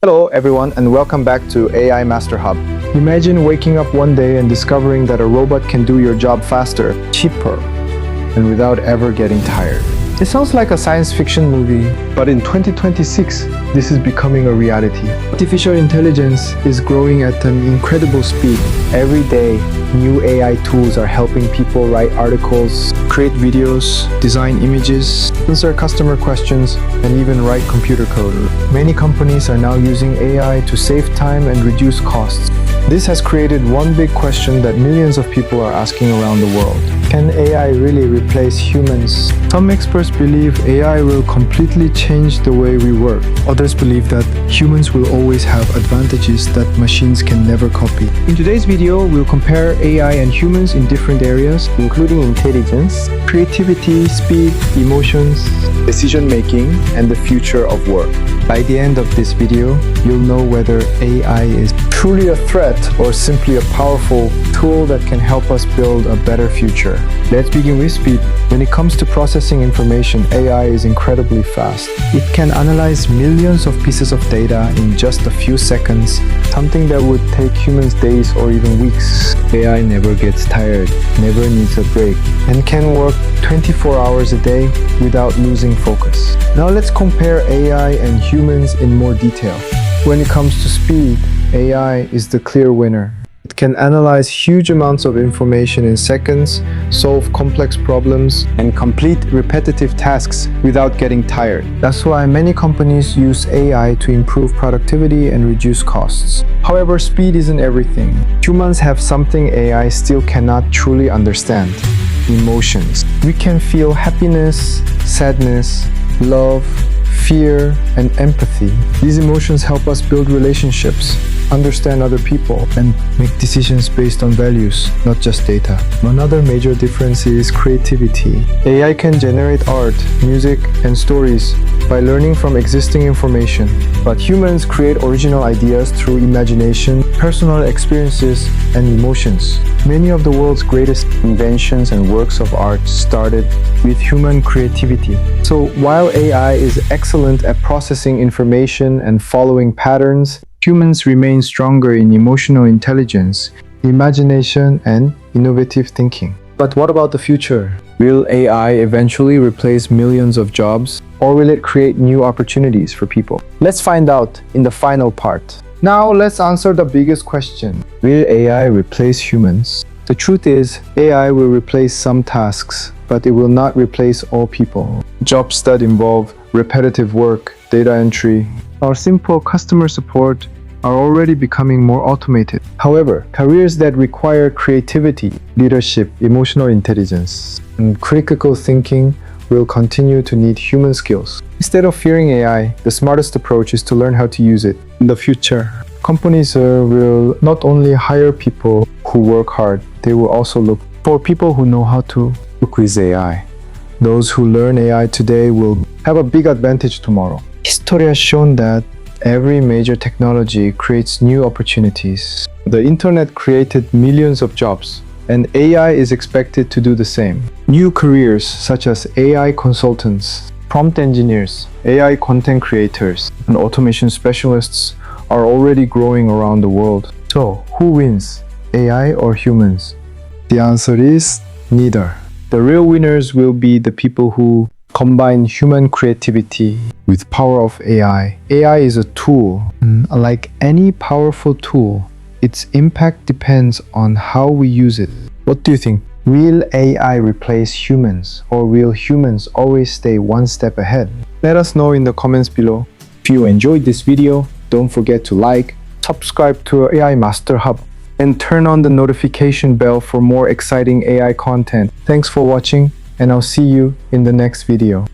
Hello everyone and welcome back to AI Master Hub. Imagine waking up one day and discovering that a robot can do your job faster, cheaper, and without ever getting tired. It sounds like a science fiction movie, but in 2026, this is becoming a reality. Artificial intelligence is growing at an incredible speed. Every day, new AI tools are helping people write articles, create videos, design images, answer customer questions, and even write computer code. Many companies are now using AI to save time and reduce costs. This has created one big question that millions of people are asking around the world. Can AI really replace humans? Some experts believe AI will completely change the way we work. Others believe that humans will always have advantages that machines can never copy. In today's video, we'll compare AI and humans in different areas, including intelligence, creativity, speed, emotions, decision-making, and the future of work. By the end of this video, you'll know whether AI is truly a threat or simply a powerful tool that can help us build a better future. Let's begin with speed. When it comes to processing information, AI is incredibly fast. It can analyze millions of pieces of data in just a few seconds, something that would take humans days or even weeks. AI never gets tired, never needs a break, and can work 24 hours a day without losing focus. Now let's compare AI and humans in more detail. When it comes to speed, AI is the clear winner. It can analyze huge amounts of information in seconds, solve complex problems, and complete repetitive tasks without getting tired. That's why many companies use AI to improve productivity and reduce costs. However, speed isn't everything. Humans have something AI still cannot truly understand: emotions. We can feel happiness, sadness, love, fear, and empathy. These emotions help us build relationships, understand other people, and make decisions based on values, not just data. Another major difference is creativity. AI can generate art, music, and stories by learning from existing information, but humans create original ideas through imagination, personal experiences, and emotions. Many of the world's greatest inventions and works of art started with human creativity. So while AI is excellent at processing information and following patterns, humans remain stronger in emotional intelligence, imagination, and innovative thinking. But what about the future? Will AI eventually replace millions of jobs, or will it create new opportunities for people? Let's find out in the final part. Now let's answer the biggest question. Will AI replace humans? The truth is, AI will replace some tasks, but it will not replace all people. Jobs that involve repetitive work, data entry, or simple customer support are already becoming more automated. However, careers that require creativity, leadership, emotional intelligence, and critical thinking will continue to need human skills. Instead of fearing AI, the smartest approach is to learn how to use it. In the future, companies will not only hire people who work hard, they will also look for people who know how to work with AI. Those who learn AI today will have a big advantage tomorrow. History has shown that every major technology creates new opportunities. The internet created millions of jobs, and AI is expected to do the same. New careers such as AI consultants, prompt engineers, AI content creators, and automation specialists are already growing around the world. So, who wins, AI or humans? The answer is neither. The real winners will be the people who combine human creativity with power of AI. AI is a tool. Like any powerful tool, its impact depends on how we use it. What do you think? Will AI replace humans, or will humans always stay one step ahead? Let us know in the comments below. If you enjoyed this video, don't forget to like, subscribe to AI Master Hub, and turn on the notification bell for more exciting AI content. Thanks for watching, and I'll see you in the next video.